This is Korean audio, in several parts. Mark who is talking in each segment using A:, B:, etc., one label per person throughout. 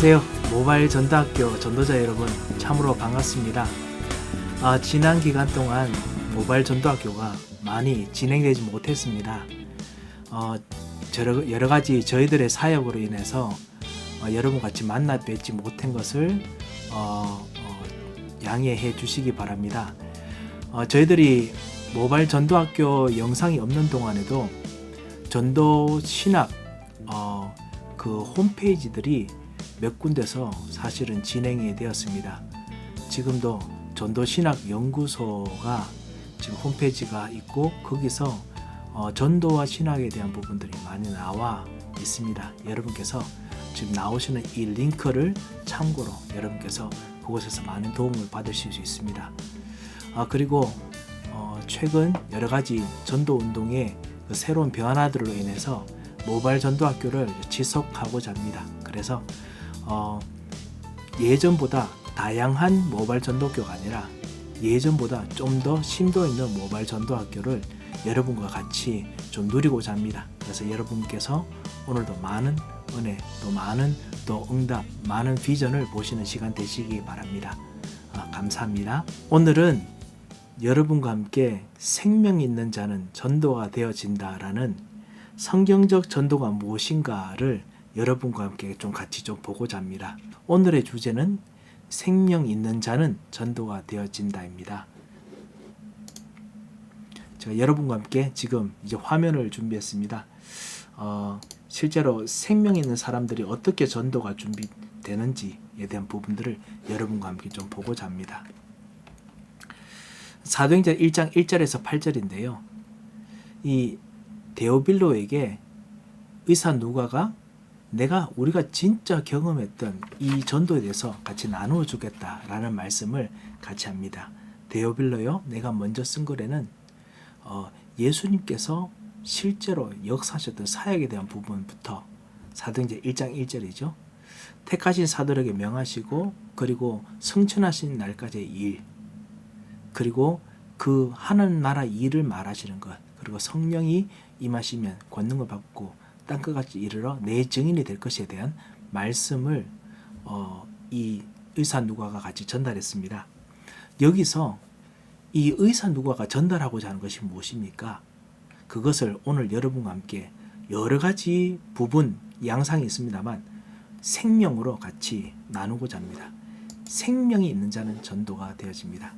A: 안녕하세요. 모바일 전도학교 전도자 여러분, 참으로 반갑습니다. 지난 기간 동안 모바일 전도학교가 많이 진행되지 못했습니다. 여러 가지 저희들의 사역으로 인해서 여러분 같이 만나 뵙지 못한 것을 양해해 주시기 바랍니다. 저희들이 모바일 전도학교 영상이 없는 동안에도 전도 신학 그 홈페이지들이 몇 군데서 사실은 진행이 되었습니다. 지금도 전도신학연구소가 지금 홈페이지가 있고 거기서 전도와 신학에 대한 부분들이 많이 나와 있습니다. 여러분께서 지금 나오시는 이 링크를 참고로 여러분께서 그곳에서 많은 도움을 받으실 수 있습니다. 그리고 최근 여러 가지 전도 운동의 그 새로운 변화들로 인해서 모바일 전도학교를 지속하고자 합니다. 그래서 예전보다 다양한 모바일 전도학교가 아니라 예전보다 좀 더 심도 있는 모바일 전도학교를 여러분과 같이 좀 누리고자 합니다. 그래서 여러분께서 오늘도 많은 은혜, 또 많은 또 응답, 많은 비전을 보시는 시간 되시기 바랍니다. 감사합니다. 오늘은 여러분과 함께 생명 있는 자는 전도가 되어진다라는 성경적 전도가 무엇인가를 여러분과 함께 좀 같이 좀 보고자 합니다. 오늘의 주제는 생명 있는 자는 전도가 되어진다입니다. 제가 여러분과 함께 지금 이제 화면을 준비했습니다. 실제로 생명 있는 사람들이 어떻게 전도가 준비되는지에 대한 부분들을 여러분과 함께 좀 보고자 합니다. 사도행전 1장 1절에서 8절인데요. 이 데오빌로에게 의사 누가가 우리가 진짜 경험했던 이 전도에 대해서 같이 나누어 주겠다라는 말씀을 같이 합니다. 데오빌로요, 내가 먼저 쓴 글에는 예수님께서 실제로 역사하셨던 사역에 대한 부분부터 사도행전 1장 1절이죠. 택하신 사도에게 명하시고 그리고 승천하신 날까지의 일, 그리고 그 하는 나라 일을 말하시는 것, 그리고 성령이 임하시면 권능을 받고 땅끝같이 이르러 내 증인이 될 것에 대한 말씀을 이 의사 누가가 같이 전달했습니다. 여기서 이 의사 누가가 전달하고자 하는 것이 무엇입니까? 그것을 오늘 여러분과 함께 여러 가지 부분, 양상이 있습니다만 생명으로 같이 나누고자 합니다. 생명이 있는 자는 전도가 되어집니다.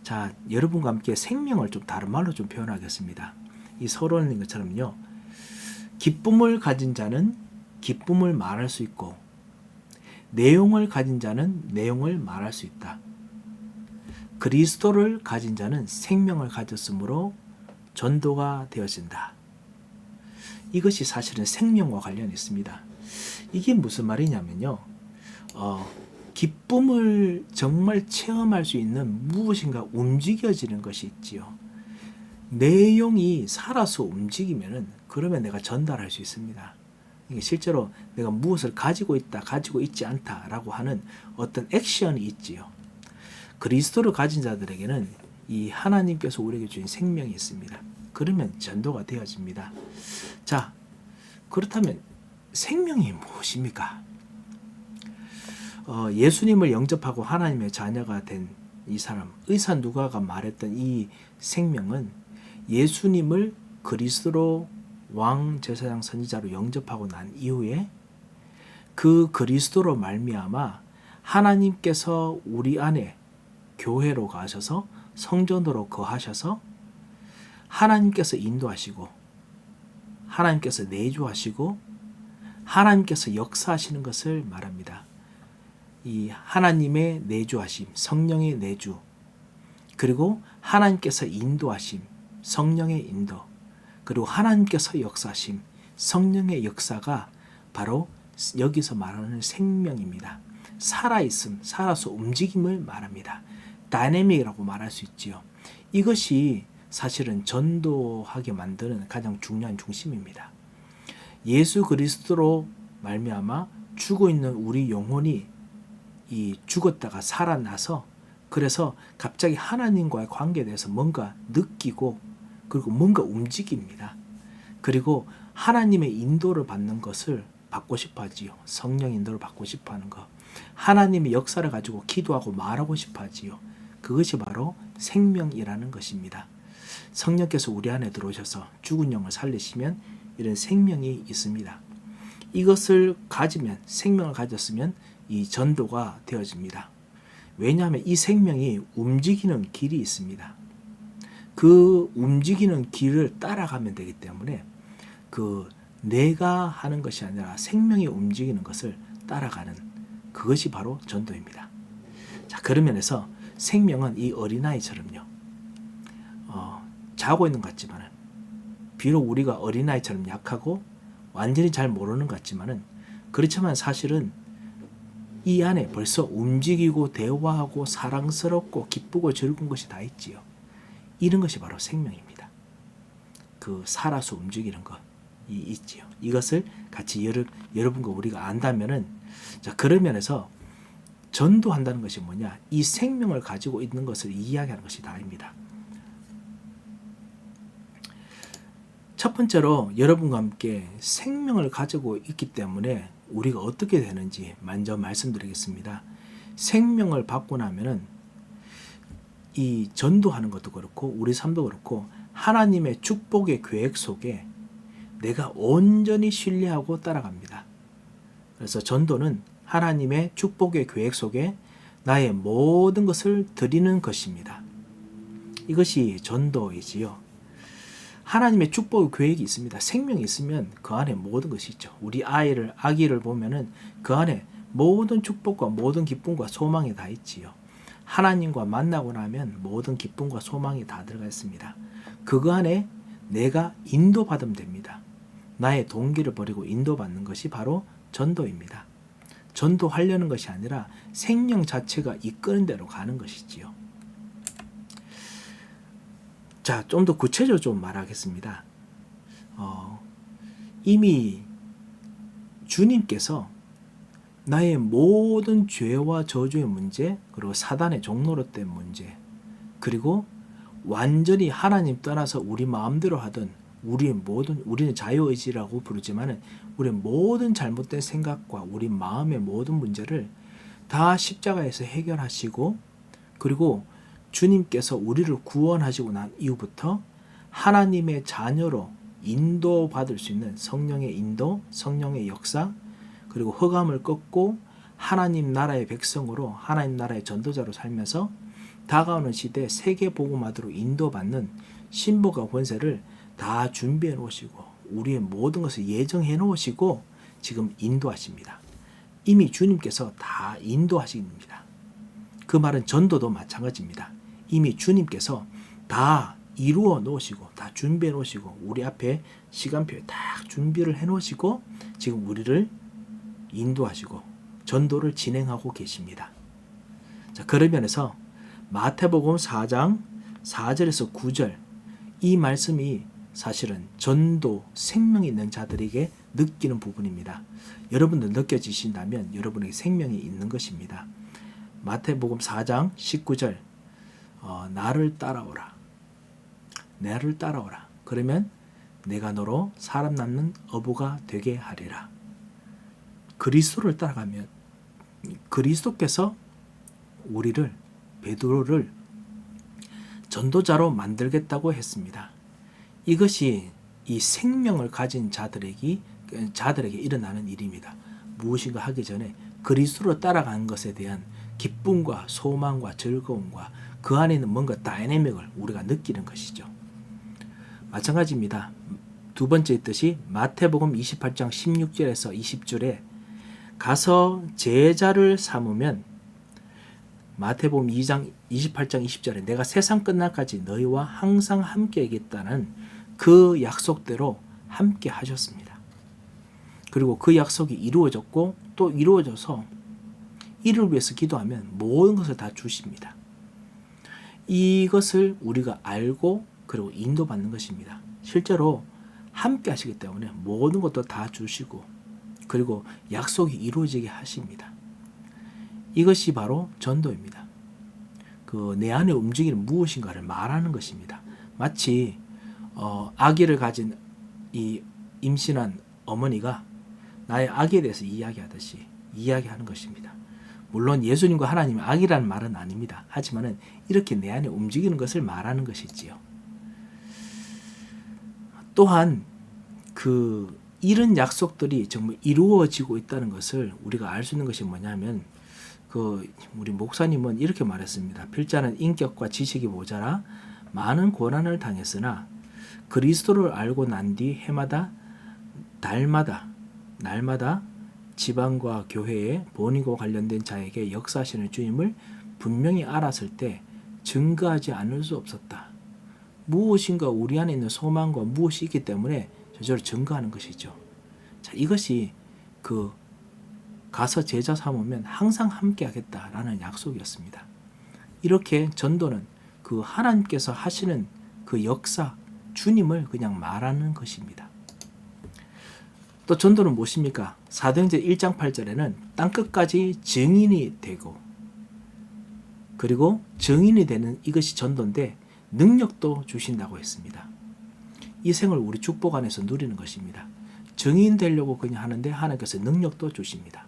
A: 자, 여러분과 함께 생명을 좀 다른 말로 좀 표현하겠습니다. 이 서론인 것처럼요. 기쁨을 가진 자는 기쁨을 말할 수 있고 내용을 가진 자는 내용을 말할 수 있다. 그리스도를 가진 자는 생명을 가졌으므로 전도가 되어진다. 이것이 사실은 생명과 관련이 있습니다. 이게 무슨 말이냐면요. 기쁨을 정말 체험할 수 있는 무엇인가 움직여지는 것이 있지요. 내용이 살아서 움직이면은 그러면 내가 전달할 수 있습니다. 이게 실제로 내가 무엇을 가지고 있다, 가지고 있지 않다라고 하는 어떤 액션이 있지요. 그리스도를 가진 자들에게는 이 하나님께서 우리에게 주신 생명이 있습니다. 그러면 전도가 되어집니다. 자, 그렇다면 생명이 무엇입니까? 예수님을 영접하고 하나님의 자녀가 된 이 사람, 의사 누가가 말했던 이 생명은 예수님을 그리스도로 왕 제사장 선지자로 영접하고 난 이후에 그 그리스도로 말미암아 하나님께서 우리 안에 교회로 가셔서 성전으로 거하셔서 하나님께서 인도하시고 하나님께서 내주하시고 하나님께서 역사하시는 것을 말합니다. 이 하나님의 내주하심, 성령의 내주, 그리고 하나님께서 인도하심, 성령의 인도, 그리고 하나님께서 역사하심, 성령의 역사가 바로 여기서 말하는 생명입니다. 살아있음, 살아서 움직임을 말합니다. 다이내믹이라고 말할 수 있지요. 이것이 사실은 전도하게 만드는 가장 중요한 중심입니다. 예수 그리스도로 말미암아 죽어 있는 우리 영혼이 이 죽었다가 살아나서 그래서 갑자기 하나님과의 관계에 대해서 뭔가 느끼고 그리고 뭔가 움직입니다. 그리고 하나님의 인도를 받는 것을 받고 싶어 하지요. 성령 인도를 받고 싶어 하는 것. 하나님의 역사를 가지고 기도하고 말하고 싶어 하지요. 그것이 바로 생명이라는 것입니다. 성령께서 우리 안에 들어오셔서 죽은 영을 살리시면 이런 생명이 있습니다. 이것을 가지면, 생명을 가졌으면 이 전도가 되어집니다. 왜냐하면 이 생명이 움직이는 길이 있습니다. 그 움직이는 길을 따라가면 되기 때문에 그 내가 하는 것이 아니라 생명이 움직이는 것을 따라가는 그것이 바로 전도입니다. 자, 그런 면에서 생명은 이 어린아이처럼요. 자고 있는 것 같지만은 비록 우리가 어린아이처럼 약하고 완전히 잘 모르는 것 같지만은 그렇지만 사실은 이 안에 벌써 움직이고 대화하고 사랑스럽고 기쁘고 즐거운 것이 다 있지요. 이런 것이 바로 생명입니다. 그 살아서 움직이는 것이 있지요. 이것을 같이 여러분과 우리가 안다면은 자, 그런 면에서 전도한다는 것이 뭐냐? 이 생명을 가지고 있는 것을 이야기하는 것이 다입니다. 첫 번째로 여러분과 함께 생명을 가지고 있기 때문에 우리가 어떻게 되는지 먼저 말씀드리겠습니다. 생명을 받고 나면은 이 전도하는 것도 그렇고 우리 삶도 그렇고 하나님의 축복의 계획 속에 내가 온전히 신뢰하고 따라갑니다. 그래서 전도는 하나님의 축복의 계획 속에 나의 모든 것을 드리는 것입니다. 이것이 전도이지요. 하나님의 축복의 계획이 있습니다. 생명이 있으면 그 안에 모든 것이 있죠. 우리 아기를 보면은 그 안에 모든 축복과 모든 기쁨과 소망이 다 있지요. 하나님과 만나고 나면 모든 기쁨과 소망이 다 들어가 있습니다. 그거 안에 내가 인도받으면 됩니다. 나의 동기를 버리고 인도받는 것이 바로 전도입니다. 전도하려는 것이 아니라 생명 자체가 이끄는 대로 가는 것이지요. 자, 좀 더 구체적으로 좀 말하겠습니다. 이미 주님께서 나의 모든 죄와 저주의 문제, 그리고 사단의 종노릇된 문제, 그리고 완전히 하나님 떠나서 우리 마음대로 하던 우리는 자유의지라고 부르지만은 우리의 모든 잘못된 생각과 우리 마음의 모든 문제를 다 십자가에서 해결하시고, 그리고 주님께서 우리를 구원하시고 난 이후부터 하나님의 자녀로 인도받을 수 있는 성령의 인도, 성령의 역사, 그리고 흑암을 꺾고 하나님 나라의 백성으로 하나님 나라의 전도자로 살면서 다가오는 시대에 세계 복음화로 인도받는 신복과 권세를 다 준비해 놓으시고 우리의 모든 것을 예정해 놓으시고 지금 인도하십니다. 이미 주님께서 다 인도하십니다. 그 말은 전도도 마찬가지입니다. 이미 주님께서 다 이루어 놓으시고 다 준비해 놓으시고 우리 앞에 시간표에 딱 준비를 해 놓으시고 지금 우리를 인도하시고 전도를 진행하고 계십니다. 자, 그런 면에서 마태복음 4장 4절에서 9절 이 말씀이 사실은 전도 생명이 있는 자들에게 느끼는 부분입니다. 여러분들 느껴지신다면 여러분에게 생명이 있는 것입니다. 마태복음 4장 19절 나를 따라오라. 나를 따라오라. 그러면 내가 너로 사람 낳는 어부가 되게 하리라. 그리스도를 따라가면 그리스도께서 우리를 베드로를 전도자로 만들겠다고 했습니다. 이것이 이 생명을 가진 자들에게 일어나는 일입니다. 무엇인가 하기 전에 그리스도로 따라가는 것에 대한 기쁨과 소망과 즐거움과 그 안에 있는 뭔가 다이내믹을 우리가 느끼는 것이죠. 마찬가지입니다. 두 번째 있듯이 마태복음 28장 16절에서 20절에 가서 제자를 삼으면 마태복음 28장 20절에 내가 세상 끝날까지 너희와 항상 함께 하겠다는 그 약속대로 함께 하셨습니다. 그리고 그 약속이 이루어졌고 또 이루어져서 이를 위해서 기도하면 모든 것을 다 주십니다. 이것을 우리가 알고 그리고 인도받는 것입니다. 실제로 함께 하시기 때문에 모든 것도 다 주시고 그리고 약속이 이루어지게 하십니다. 이것이 바로 전도입니다. 내 안에 움직이는 무엇인가를 말하는 것입니다. 마치 아기를 가진 이 임신한 어머니가 나의 악에 대해서 이야기하듯이 이야기하는 것입니다. 물론 예수님과 하나님이 악이라는 말은 아닙니다. 하지만은 이렇게 내 안에 움직이는 것을 말하는 것이지요. 또한 이런 약속들이 정말 이루어지고 있다는 것을 우리가 알 수 있는 것이 뭐냐면 우리 목사님은 이렇게 말했습니다. 필자는 인격과 지식이 모자라 많은 고난을 당했으나 그리스도를 알고 난 뒤 해마다 날마다 지방과 교회에 본인과 관련된 자에게 역사하시는 주님을 분명히 알았을 때 증거하지 않을 수 없었다. 무엇인가 우리 안에 있는 소망과 무엇이 있기 때문에 저절로 증거하는 것이죠. 자, 이것이 가서 제자 삼으면 항상 함께 하겠다라는 약속이었습니다. 이렇게 전도는 하나님께서 하시는 역사, 주님을 그냥 말하는 것입니다. 또 전도는 무엇입니까? 사도행전 1장 8절에는 땅끝까지 증인이 되고, 그리고 증인이 되는 이것이 전도인데 능력도 주신다고 했습니다. 이 생을 우리 축복 안에서 누리는 것입니다. 증인 되려고 그냥 하는데 하나님께서 능력도 주십니다.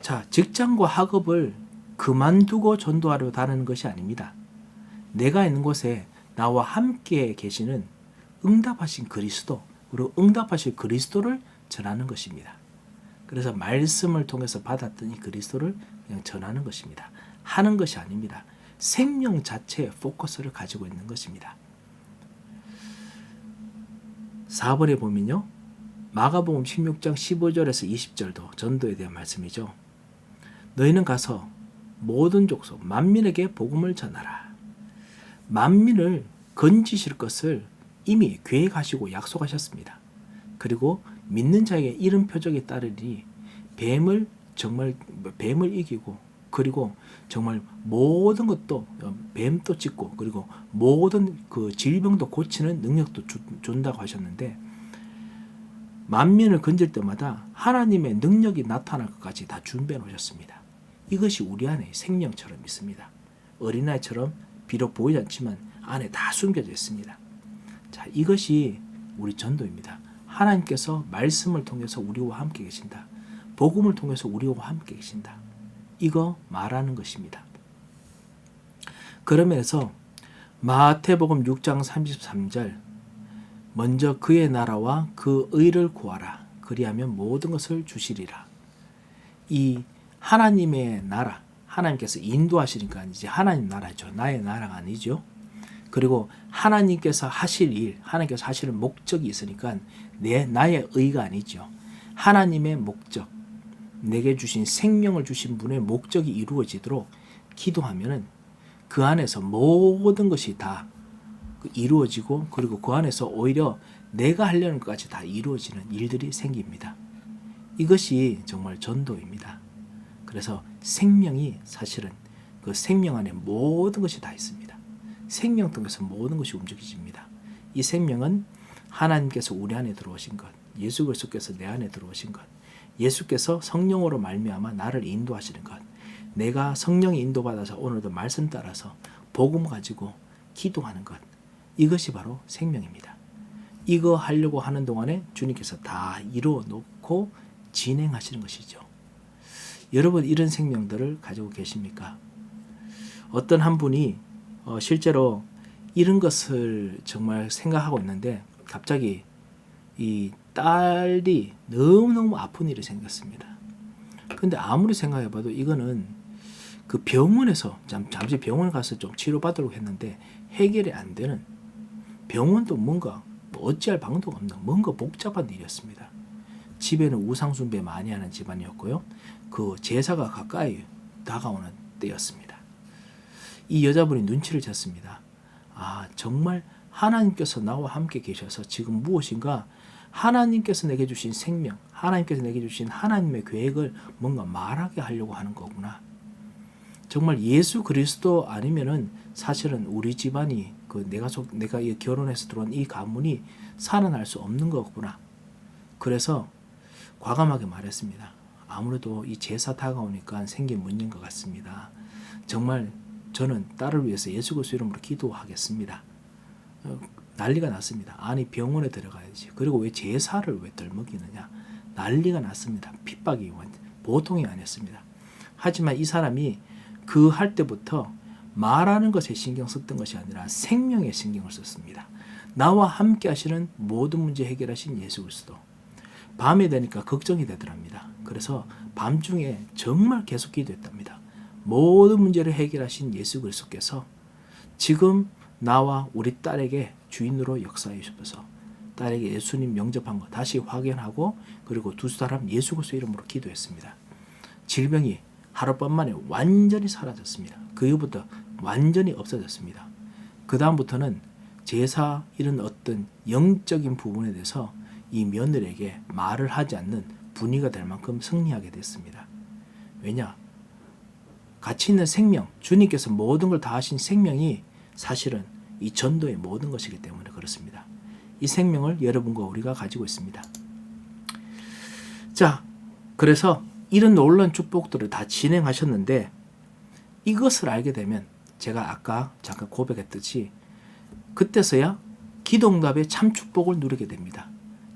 A: 자, 직장과 학업을 그만두고 전도하려 다니는 것이 아닙니다. 내가 있는 곳에 나와 함께 계시는 응답하신 그리스도, 그리고 응답하실 그리스도를 전하는 것입니다. 그래서 말씀을 통해서 받았던 이 그리스도를 그냥 전하는 것입니다. 하는 것이 아닙니다. 생명 자체의 포커스를 가지고 있는 것입니다. 4번에 보면요, 마가복음 16장 15절에서 20절도 전도에 대한 말씀이죠. 너희는 가서 모든 족속 만민에게 복음을 전하라. 만민을 건지실 것을 이미 계획하시고 약속하셨습니다. 그리고 믿는 자에게 이런 표적이 따르니 뱀을 이기고, 그리고 정말 모든 것도 뱀도 찢고, 그리고 모든 질병도 고치는 능력도 준다고 하셨는데, 만민을 건질 때마다 하나님의 능력이 나타날 것까지 다 준비해 놓으셨습니다. 이것이 우리 안에 생명처럼 있습니다. 어린아이처럼 비록 보이지 않지만 안에 다 숨겨져 있습니다. 자, 이것이 우리 전도입니다. 하나님께서 말씀을 통해서 우리와 함께 계신다. 복음을 통해서 우리와 함께 계신다. 이거 말하는 것입니다. 그러면서 마태복음 6장 33절, 먼저 그의 나라와 그 의를 구하라. 그리하면 모든 것을 주시리라. 이 하나님의 나라, 하나님께서 인도하시니까 이제 하나님 나라죠. 나의 나라가 아니죠. 그리고 하나님께서 하실 일, 하나님께서 하시는 목적이 있으니까 나의 의가 아니죠. 하나님의 목적, 내게 주신 생명을 주신 분의 목적이 이루어지도록 기도하면은 그 안에서 모든 것이 다 이루어지고, 그리고 그 안에서 오히려 내가 하려는 것까지 다 이루어지는 일들이 생깁니다. 이것이 정말 전도입니다. 그래서 생명이 사실은 그 생명 안에 모든 것이 다 있습니다. 생명 통해서 모든 것이 움직여집니다. 이 생명은 하나님께서 우리 안에 들어오신 것, 예수 그리스도께서 내 안에 들어오신 것, 예수께서 성령으로 말미암아 나를 인도하시는 것, 내가 성령이 인도받아서 오늘도 말씀 따라서 복음 가지고 기도하는 것, 이것이 바로 생명입니다. 이거 하려고 하는 동안에 주님께서 다 이루어 놓고 진행하시는 것이죠. 여러분, 이런 생명들을 가지고 계십니까? 어떤 한 분이 실제로 이런 것을 정말 생각하고 있는데 갑자기 이 딸이 너무너무 아픈 일이 생겼습니다. 근데 아무리 생각해봐도 이거는 그 병원에서 잠시 병원 가서 좀 치료받으려고 했는데 해결이 안 되는, 병원도 뭔가 어찌할 방도가 없는 뭔가 복잡한 일이었습니다. 집에는 우상숭배 많이 하는 집안이었고요. 그 제사가 가까이 다가오는 때였습니다. 이 여자분이 눈치를 챘습니다. 아, 정말 하나님께서 나와 함께 계셔서 지금 무엇인가 하나님께서 내게 주신 생명, 하나님께서 내게 주신 하나님의 계획을 뭔가 말하게 하려고 하는 거구나. 정말 예수 그리스도 아니면은 사실은 우리 집안이 내가 결혼해서 들어온 이 가문이 살아날 수 없는 거구나. 그래서 과감하게 말했습니다. 아무래도 이 제사 다가오니까 생긴 문제인 것 같습니다. 정말 저는 딸을 위해서 예수 그리스도 이름으로 기도하겠습니다. 난리가 났습니다. 아니, 병원에 들어가야지. 그리고 왜 제사를 왜 덜먹이느냐. 난리가 났습니다. 핍박이 보통이 아니었습니다. 하지만 이 사람이 그 할 때부터 말하는 것에 신경 썼던 것이 아니라 생명에 신경을 썼습니다. 나와 함께 하시는 모든 문제 해결하신 예수 그리스도. 밤이 되니까 걱정이 되더랍니다. 그래서 밤중에 정말 계속 기도했답니다. 모든 문제를 해결하신 예수 그리스도께서 지금 나와 우리 딸에게 주인으로 역사해 주셔서 딸에게 예수님 영접한 거 다시 확인하고 그리고 두 사람 예수 그리스도 이름으로 기도했습니다. 질병이 하룻밤 만에 완전히 사라졌습니다. 그 이후부터 완전히 없어졌습니다. 그 다음부터는 제사 이런 어떤 영적인 부분에 대해서 이 며느리에게 말을 하지 않는 분위기가 될 만큼 승리하게 됐습니다. 왜냐? 가치 있는 생명, 주님께서 모든 걸 다 하신 생명이 사실은 이 전도의 모든 것이기 때문에 그렇습니다. 이 생명을 여러분과 우리가 가지고 있습니다. 자, 그래서 이런 놀라운 축복들을 다 진행하셨는데 이것을 알게 되면 제가 아까 잠깐 고백했듯이 그때서야 기도응답의 참 축복을 누리게 됩니다.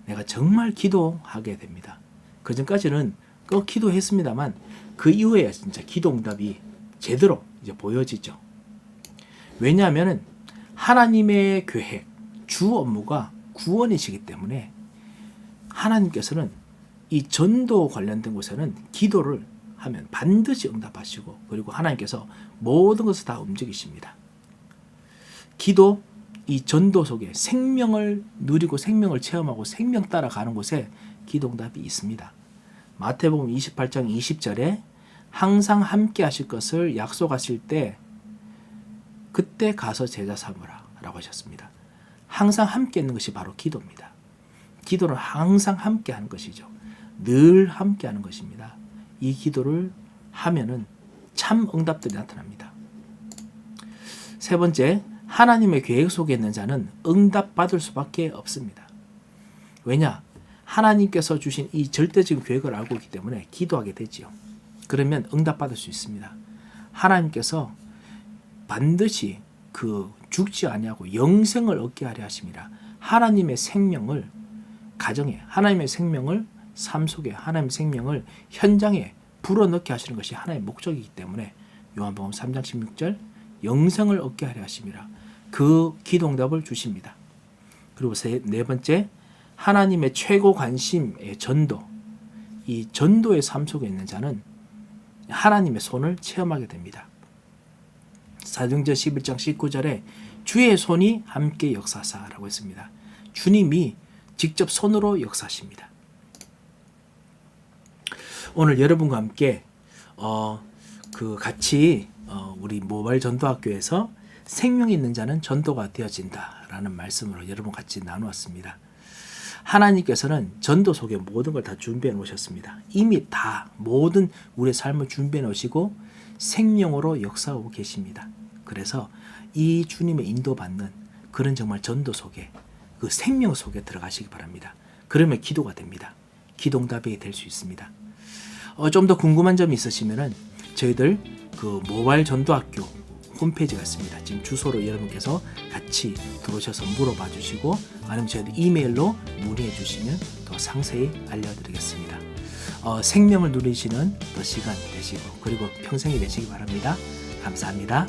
A: 내가 정말 기도하게 됩니다. 그 전까지는 꼭 기도했습니다만 그 이후에 진짜 기도응답이 제대로 이제 보여지죠. 왜냐하면 하나님의 계획, 주 업무가 구원이시기 때문에 하나님께서는 이 전도 관련된 곳에는 기도를 하면 반드시 응답하시고 그리고 하나님께서 모든 것을 다 움직이십니다. 기도, 이 전도 속에 생명을 누리고 생명을 체험하고 생명 따라가는 곳에 기도응답이 있습니다. 마태복음 28장 20절에 항상 함께 하실 것을 약속하실 때 그때 가서 제자 삼으라 라고 하셨습니다. 항상 함께 있는 것이 바로 기도입니다. 기도는 항상 함께 하는 것이죠. 늘 함께 하는 것입니다. 이 기도를 하면은 참 응답들이 나타납니다. 세 번째, 하나님의 계획 속에 있는 자는 응답받을 수밖에 없습니다. 왜냐? 하나님께서 주신 이 절대적인 계획을 알고 있기 때문에 기도하게 되지요. 그러면 응답받을 수 있습니다. 하나님께서 반드시 그 죽지 아니하고 영생을 얻게 하려 하심이라. 하나님의 생명을 가정에, 하나님의 생명을 삶 속에, 하나님의 생명을 현장에 불어넣게 하시는 것이 하나님의 목적이기 때문에 요한복음 3장 16절 영생을 얻게 하려 하심이라. 그 기도응답을 주십니다. 그리고 네 번째, 하나님의 최고 관심의 전도. 이 전도의 삶 속에 있는 자는 하나님의 손을 체험하게 됩니다. 사도행전 11장 19절에 주의 손이 함께 역사하사라고 했습니다. 주님이 직접 손으로 역사하십니다. 오늘 여러분과 함께 같이 우리 모바일 전도학교에서 생명이 있는 자는 전도가 되어진다라는 말씀으로 여러분 같이 나누었습니다. 하나님께서는 전도 속에 모든 걸 다 준비해 놓으셨습니다. 이미 다 모든 우리의 삶을 준비해 놓으시고 생명으로 역사하고 계십니다. 그래서 이 주님의 인도받는 그런 정말 전도 속에 그 생명 속에 들어가시기 바랍니다. 그러면 기도가 됩니다. 기도응답이 될 수 있습니다. 좀 더 궁금한 점이 있으시면은 저희들 그 모바일 전도학교 홈페이지가 있습니다. 지금 주소로 여러분께서 같이 들어오셔서 물어봐 주시고 아니면 저희들 이메일로 문의해 주시면 더 상세히 알려드리겠습니다. 생명을 누리시는 더 시간 되시고 그리고 평생이 되시기 바랍니다. 감사합니다.